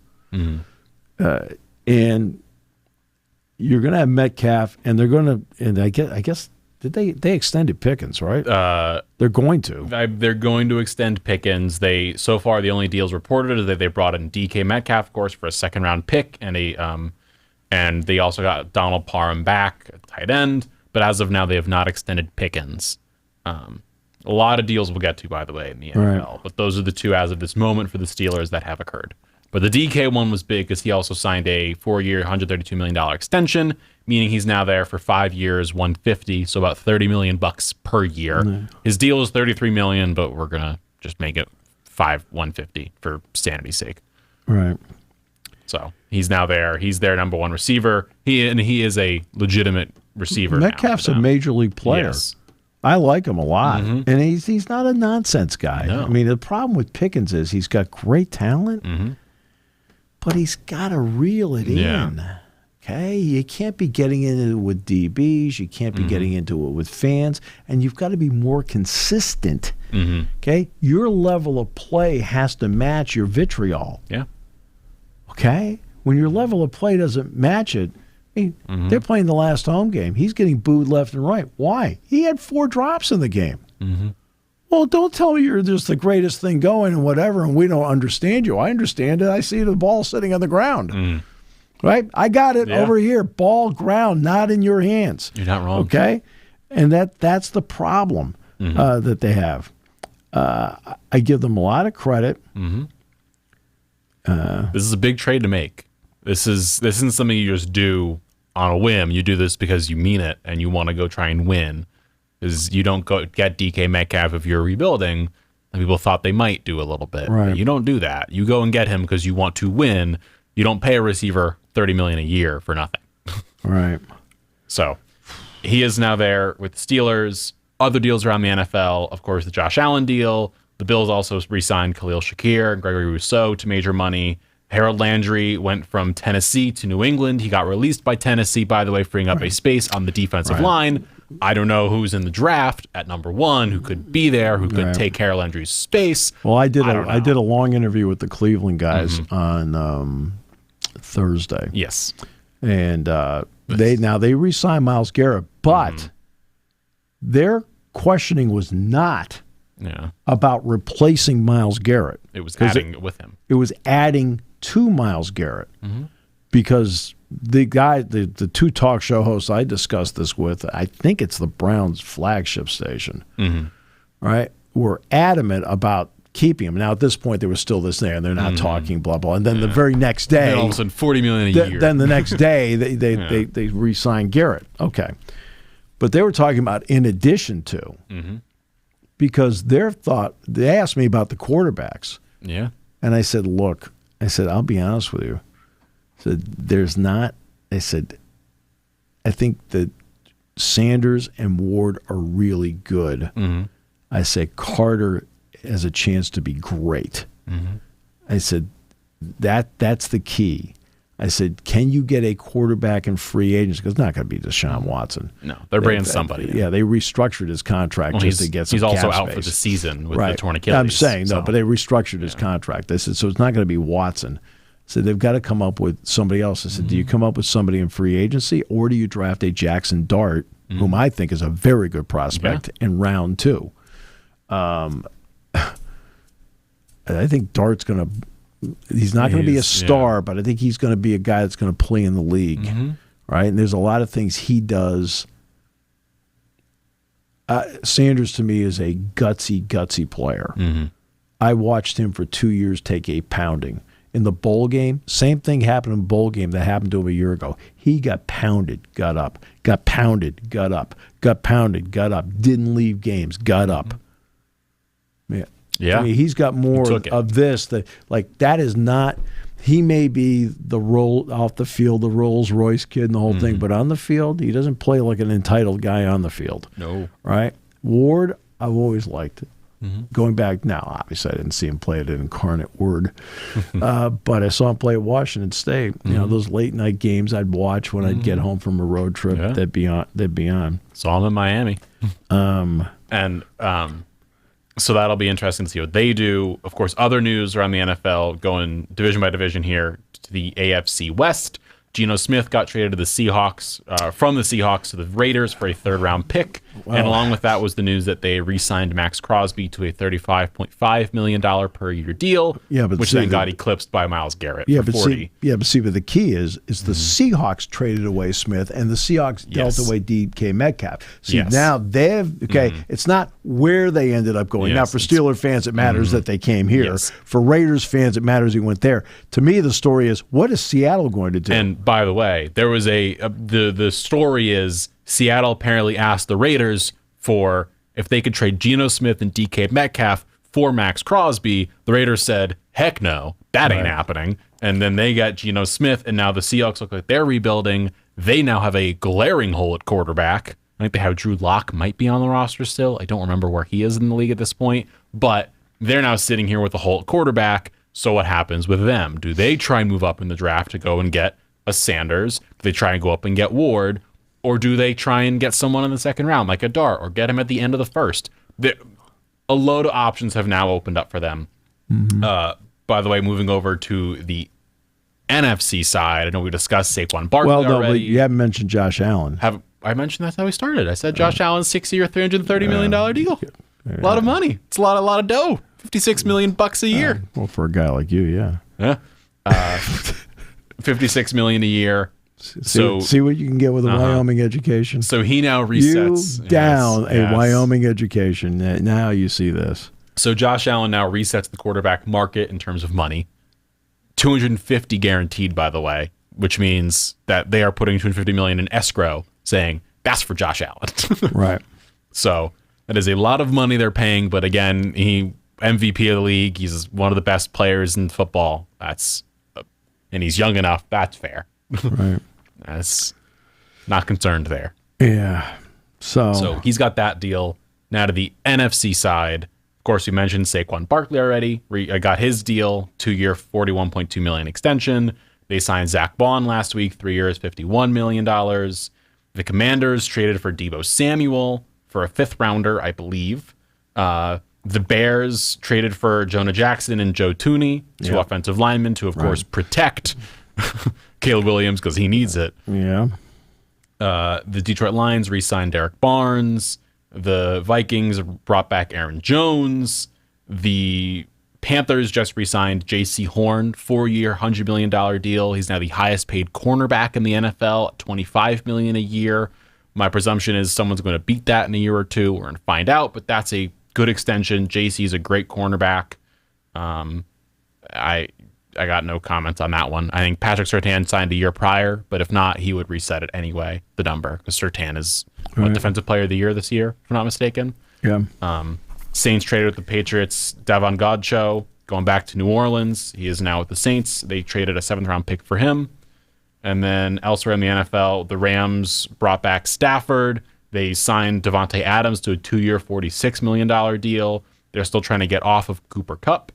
And you're going to have Metcalf, and they're going to, and I guess they extended Pickens, right? They're going to. They're going to extend Pickens. So far the only deals reported is that they brought in DK Metcalf, of course, for a second-round pick, and they also got Donald Parham back at tight end. But as of now, they have not extended Pickens. A lot of deals we'll get to, by the way, in the NFL. But those are the two as of this moment for the Steelers that have occurred. But the DK one was big because he also signed a 4-year, $132 million extension, meaning he's now there for 5 years, $150, so about $30 million per year. His deal is $33 million, but we're gonna just make it $150 for sanity's sake. Right. So he's now there. He's their number one receiver. He is a legitimate receiver. Metcalf's a major league player. Yes. I like him a lot, and he's not a nonsense guy. No. I mean, the problem with Pickens is he's got great talent, but he's got to reel it in. Okay, you can't be getting into it with DBs. You can't be getting into it with fans, and you've got to be more consistent. Okay, your level of play has to match your vitriol. Yeah. Okay, when your level of play doesn't match it. I mean, they're playing the last home game. He's getting booed left and right. Why? He had 4 drops in the game. Well, don't tell me you're just the greatest thing going and whatever, and we don't understand you. I understand it. I see the ball sitting on the ground. Right? I got it over here. Ball, ground, not in your hands. You're not wrong. Okay? And that's the problem that they have. I give them a lot of credit. This is a big trade to make. This isn't something you just do on a whim. You do this because you mean it and you want to go try and win. Because you don't go get DK Metcalf if you're rebuilding. And people thought they might do a little bit. Right. But you don't do that. You go and get him because you want to win. You don't pay a receiver $30 million a year for nothing. Right. So he is now there with the Steelers. Other deals around the NFL, of course, the Josh Allen deal. The Bills also re-signed Khalil Shakir and Gregory Rousseau to major money. Harold Landry went from Tennessee to New England. He got released by Tennessee, by the way, freeing up a space on the defensive line. I don't know who's in the draft at number 1, who could be there, who could take Harold Landry's space. Well, I did a long interview with the Cleveland guys on Thursday. Yes. And they re-signed Myles Garrett, but their questioning was not about replacing Myles Garrett. It was adding with him. It was adding to Myles Garrett because the guy, the 2 talk show hosts I discussed this with, I think it's the Browns flagship station, right, were adamant about keeping him. Now, at this point, there was still this there, and they're not talking, blah, blah. And then the very next day, and all of a sudden, $40 million a year. Then the next day, they re-signed Garrett. Okay. But they were talking about in addition to, because they asked me about the quarterbacks. Yeah. And I said, look, I'll be honest with you. I said, I think that Sanders and Ward are really good. I said, Carter has a chance to be great. I said, that's the key. I said, can you get a quarterback in free agents? Because it's not going to be Deshaun Watson. No, they're bringing somebody. Yeah, they restructured his contract just to get some He's also cap out space. for the season with the torn Achilles. I'm saying, no, but they restructured his contract. They said, so it's not going to be Watson. So they've got to come up with somebody else. I said, do you come up with somebody in free agency, or do you draft a Jackson Dart, whom I think is a very good prospect, in round 2? I think Dart's going to – he's not going to be a star, but I think he's going to be a guy that's going to play in the league, right? And there's a lot of things he does. Sanders, to me, is a gutsy player. I watched him for 2 years take a pounding. In the bowl game, same thing happened in the bowl game that happened to him a year ago. He got pounded, got up, got pounded, got up, got pounded, got up, didn't leave games, got up. Yeah. Yeah. I mean, he's got more of this. That is not he may be the role off the field, the Rolls Royce kid and the whole thing, but on the field, he doesn't play like an entitled guy on the field. No. Right? Ward, I've always liked it. Going back now, obviously I didn't see him play at an incarnate Word, but I saw him play at Washington State. You know, those late night games I'd watch when I'd get home from a road trip. Yeah. They'd be on. Saw him in Miami. So that'll be interesting to see what they do. Of course, other news around the NFL, going division by division here to the AFC West. Geno Smith got traded to the Seahawks, from the Seahawks to the Raiders for a third-round pick. Wow. And along with that was the news that they re-signed Max Crosby to a $35.5 million per year deal, which then got eclipsed by Myles Garrett for $40 million. But the key is the Seahawks traded away Smith and the Seahawks dealt away DK Metcalf. See, now it's not where they ended up going. Now, for Steeler fans, it matters that they came here. For Raiders fans, it matters he went there. To me, the story is, what is Seattle going to do? And by the way, there was the story is Seattle apparently asked the Raiders for if they could trade Geno Smith and DK Metcalf for Max Crosby. The Raiders said, heck no, that ain't happening. And then they got Geno Smith, and now the Seahawks look like they're rebuilding. They now have a glaring hole at quarterback. I think they have Drew Lock might be on the roster still. I don't remember where he is in the league at this point, but they're now sitting here with a hole at quarterback. So what happens with them? Do they try and move up in the draft to go and get a Sanders? Do they try and go up and get Ward? Or do they try and get someone in the second round, like a Dart, or get him at the end of the first? A load of options have now opened up for them. By the way, moving over to the NFC side, I know we discussed Saquon Barkley already. But you haven't mentioned Josh Allen. I mentioned that's how we started. I said Josh Allen's 6-year, $330 million deal. A lot of money. It's a lot of dough. $56 million a year. Well, for a guy like you, yeah. $56 million a year. See what you can get with a Wyoming education. So he now resets a Wyoming education. Now you see this. So Josh Allen now resets the quarterback market in terms of money. $250 guaranteed, by the way, which means that they are putting $250 million in escrow, saying that's for Josh Allen. Right. So that is a lot of money they're paying. But again, he MVP of the league. He's one of the best players in football. And he's young enough. That's fair. Right. That's not concerned there. Yeah. So he's got that deal. Now to the NFC side. Of course, we mentioned Saquon Barkley already. Got his deal, 2-year, $41.2 million extension. They signed Zach Bond last week, 3 years, $51 million. The Commanders traded for Deebo Samuel for a 5th rounder, I believe. The Bears traded for Jonah Jackson and Joe Thuney, 2 offensive linemen to, of course, protect Caleb Williams because he needs it. Yeah. The Detroit Lions re-signed Derek Barnes. The Vikings brought back Aaron Jones. The Panthers just re-signed J.C. Horn, 4-year, $100 million deal. He's now the highest paid cornerback in the NFL at $25 million a year. My presumption is someone's going to beat that in a year or two. We're going to find out, but that's a good extension. J.C. is a great cornerback. I got no comments on that one. I think Patrick Surtain signed a year prior, but if not, he would reset it anyway, the number, because Surtain is Defensive Player of the Year this year, if I'm not mistaken. Yeah. Saints traded with the Patriots, Davon Godchaux, going back to New Orleans. He is now with the Saints. They traded a 7th-round pick for him. And then elsewhere in the NFL, the Rams brought back Stafford. They signed Devontae Adams to a 2-year, $46 million deal. They're still trying to get off of Cooper Kupp.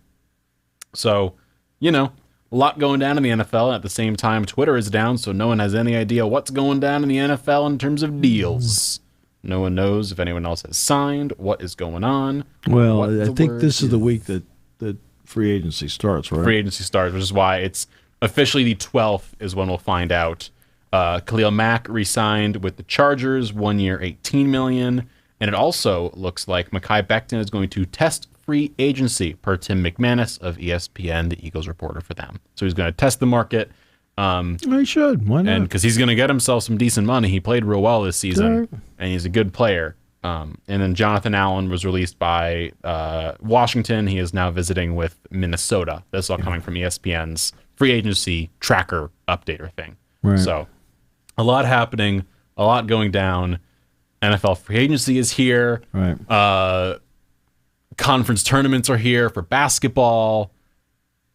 So, a lot going down in the NFL. And at the same time, Twitter is down, so no one has any idea what's going down in the NFL in terms of deals. No one knows if anyone else has signed, what is going on. Well, I think this is the week that free agency starts, right? Free agency starts, which is why it's officially the 12th is when we'll find out. Khalil Mack re-signed with the Chargers, 1 year, $18 million. And it also looks like Mekhi Becton is going to test free agency, per Tim McManus of ESPN, the Eagles reporter for them. So he's going to test the market. He should. Why not? And because he's going to get himself some decent money. He played real well this season, and he's a good player. And then Jonathan Allen was released by Washington. He is now visiting with Minnesota. This is all coming from ESPN's free agency tracker updater thing. Right. So a lot happening, a lot going down. NFL free agency is here. Right. Conference tournaments are here for basketball.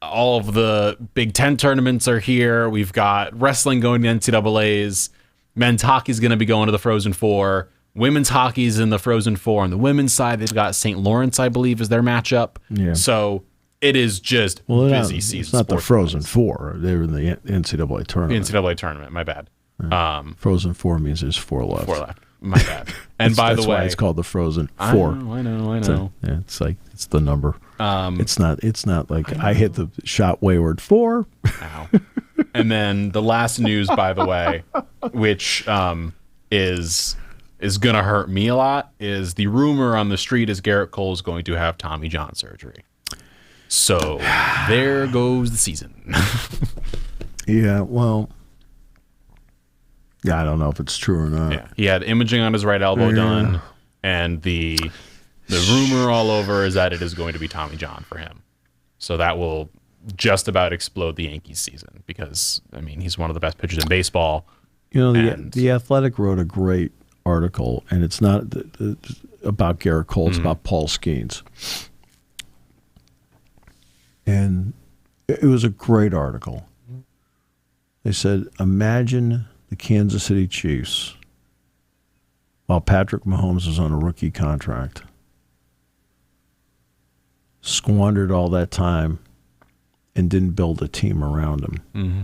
all of the Big Ten tournaments are here. We've got wrestling going to NCAAs. Men's hockey is going to be going to the Frozen Four. Women's hockey is in the Frozen Four. On the women's side, they've got St. Lawrence, I believe, is their matchup. Yeah. So it is just busy season. It's not the Frozen Four. They were in the NCAA tournament. NCAA tournament, my bad. Frozen Four means there's 4 left. 4 left. My bad. And by the way, why it's called the Frozen Four. I know. It's like it's the number. It's not like I hit the shot wayward 4. Ow. And then the last news, by the way, which is gonna hurt me a lot, is the rumor on the street is Garrett Cole is going to have Tommy John surgery. So there goes the season. Yeah, well. Yeah, I don't know if it's true or not. Yeah, he had imaging on his right elbow done, and the rumor all over is that it is going to be Tommy John for him. So that will just about explode the Yankees season because, I mean, he's one of the best pitchers in baseball. You know, the Athletic wrote a great article, and it's not about Garrett Cole, it's about Paul Skeens. And it was a great article. They said, imagine the Kansas City Chiefs, while Patrick Mahomes is on a rookie contract, squandered all that time and didn't build a team around him. Mm-hmm.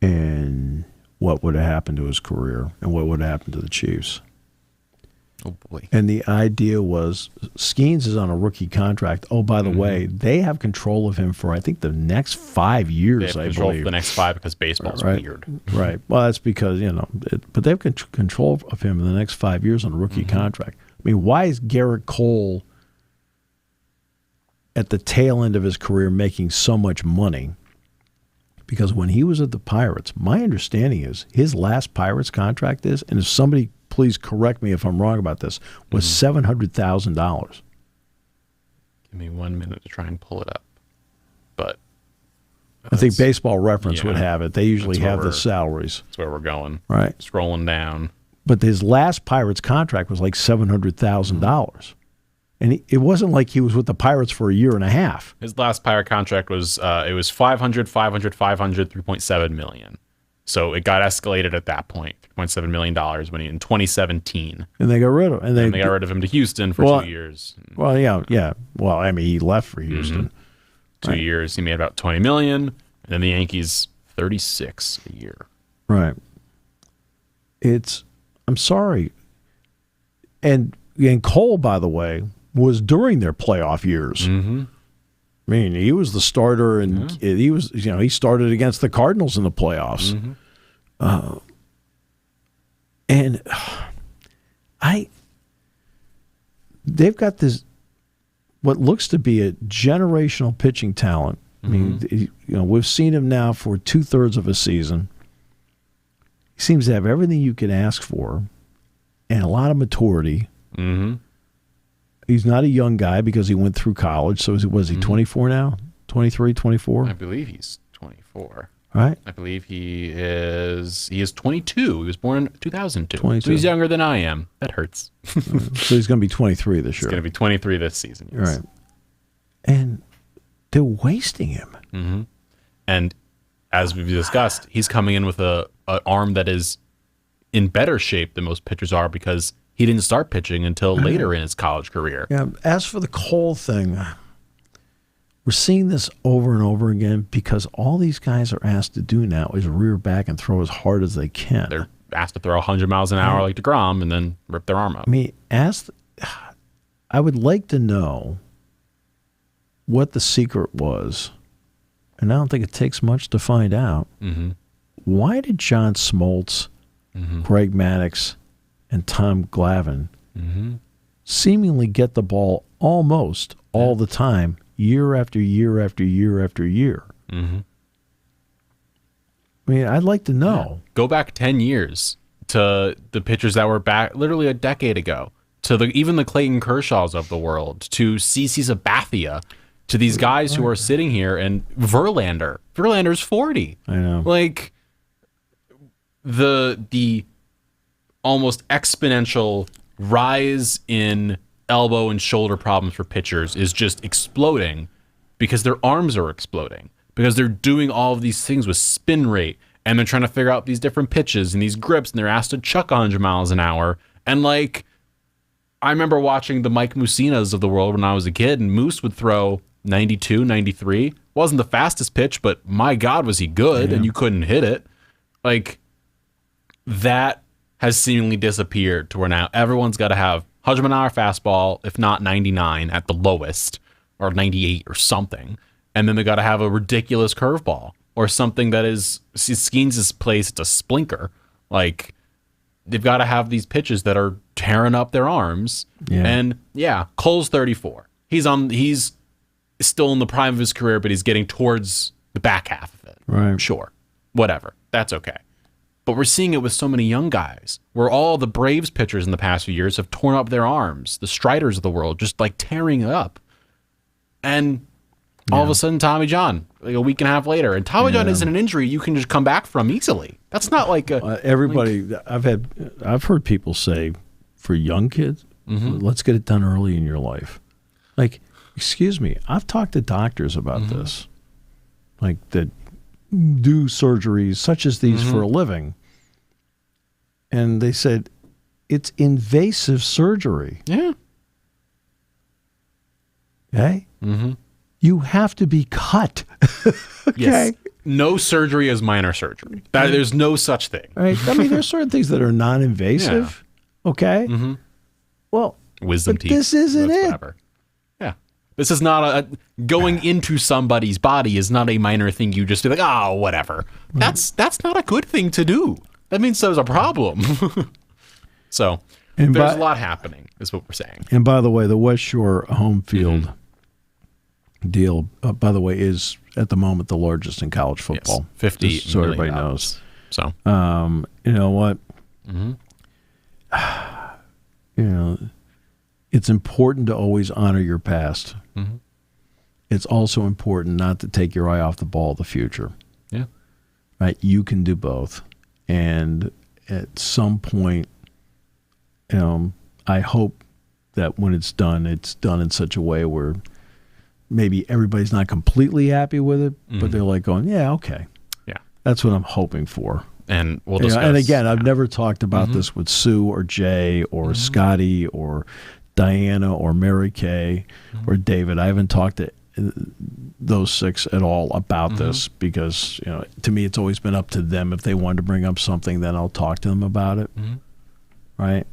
And what would have happened to his career and what would have happened to the Chiefs. Oh, boy. And the idea was Skeens is on a rookie contract. Oh, by the way, they have control of him for, I think, the next 5 years, they have I control believe. for the next 5 because baseball's weird. Right. Well, that's because, but they have control of him in the next 5 years on a rookie contract. I mean, why is Garrett Cole at the tail end of his career making so much money? Because when he was at the Pirates, my understanding is his last Pirates contract is, and if somebody, please correct me if I'm wrong about this, was $700,000. Give me 1 minute to try and pull it up. But I think Baseball Reference would have it. They usually have the salaries. That's where we're going. Right. Scrolling down. But his last Pirates contract was like $700,000. And it wasn't like he was with the Pirates for a year and a half. His last Pirate contract was it was 500, 3.7 million. So it got escalated at that point, $3.7 million when in 2017. And they got rid of him. And they got rid of him to Houston for 2 years. Well, yeah. Well, I mean, he left for Houston. 2 years, he made about $20 million. And then the Yankees, $36 a year. Right. I'm sorry. And Cole, by the way, was during their playoff years. Mm-hmm. I mean, he was the starter, and he started against the Cardinals in the playoffs. Mm-hmm. And they've got this, what looks to be a generational pitching talent. I mean, we've seen him now for 2/3 of a season. He seems to have everything you could ask for, and a lot of maturity. Mm-hmm. He's not a young guy because he went through college. So was he 24 now? 23, 24? I believe he's 24. Right? I believe he is 22. He was born in 2002. 22. So he's younger than I am. That hurts. So he's going to be 23 this year. He's going to be 23 this season. Yes. Right. And they're wasting him. Mm-hmm. And as we've discussed, he's coming in with an arm that is in better shape than most pitchers are because he didn't start pitching until later in his college career. Yeah. As for the Cole thing, we're seeing this over and over again because all these guys are asked to do now is rear back and throw as hard as they can. They're asked to throw 100 miles an hour like DeGrom and then rip their arm out. I mean, I would like to know what the secret was, and I don't think it takes much to find out. Mm-hmm. Why did John Smoltz, Greg Maddux, and Tom Glavine seemingly get the ball almost all the time, year after year after year after year? Mm-hmm. I mean, I'd like to know. Go back 10 years to the pitchers that were back literally a decade ago, to even the Clayton Kershaws of the world, to CC Sabathia, to these guys who are sitting here, and Verlander. Verlander's 40. I know. Like, the almost exponential rise in elbow and shoulder problems for pitchers is just exploding because their arms are exploding, because they're doing all of these things with spin rate, and they're trying to figure out these different pitches and these grips, and they're asked to chuck 100 miles an hour. And like, I remember watching the Mike Musinas of the world when I was a kid, and Moose would throw 92, 93. Wasn't the fastest pitch, but my God, was he good, and you couldn't hit it. Like, that has seemingly disappeared to where now everyone's got to have 100-mile-an-hour fastball, if not 99 at the lowest, or 98 or something. And then they got to have a ridiculous curveball or something that is, Skeens' place, it's a splinker. Like, they've got to have these pitches that are tearing up their arms. Yeah. And yeah, Cole's 34. He's still in the prime of his career, but he's getting towards the back half of it. Right. Sure. Whatever. That's okay. But we're seeing it with so many young guys, where all the Braves pitchers in the past few years have torn up their arms. The Striders of the world just like tearing it up. And all of a sudden, Tommy John, like a week and a half later, and Tommy John isn't an injury you can just come back from easily. That's not like everybody. Like, I've heard people say, for young kids, let's get it done early in your life. Like, excuse me, I've talked to doctors about this, like that do surgeries such as these for a living, and they said it's invasive surgery. Yeah. Okay. You have to be cut. Okay. Yes. No surgery is minor surgery. There's no such thing. Right. I mean, there's certain things that are non-invasive. Yeah. Okay. Well, wisdom teeth. This isn't it. Whatever. Yeah. This is not going into somebody's body is not a minor thing. You just be like, oh, whatever. That's not a good thing to do. That means there's a problem. So there's a lot happening, is what we're saying. And by the way, the West Shore home field deal, by the way, is at the moment the largest in college football. Yes, 50 just so everybody knows. So, you know what? You know, it's important to always honor your past. It's also important not to take your eye off the ball of the future. Yeah. Right? You can do both. And at some point, I hope that when it's done in such a way where maybe everybody's not completely happy with it, but they're like going, yeah, okay. Yeah. That's what I'm hoping for. And we'll discuss. And again, I've never talked about this with Sue or Jay or Scotty or Diana or Mary Kay or David. I haven't talked to those six at all about this because, to me, it's always been up to them. If they wanted to bring up something, then I'll talk to them about it. Right?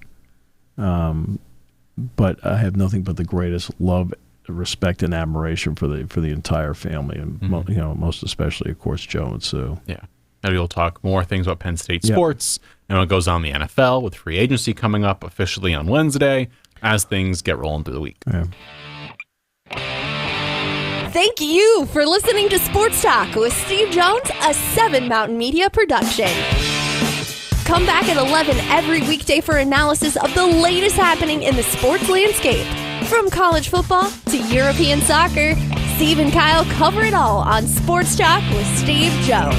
But I have nothing but the greatest love, respect, and admiration for the entire family, and most especially, of course, Joe and Sue. Yeah. And we'll talk more things about Penn State sports and what goes on in the NFL with free agency coming up officially on Wednesday as things get rolling through the week. Yeah. Thank you for listening to Sports Talk with Steve Jones, a 7 Mountain Media production. Come back at 11 every weekday for analysis of the latest happening in the sports landscape. From college football to European soccer, Steve and Kyle cover it all on Sports Talk with Steve Jones.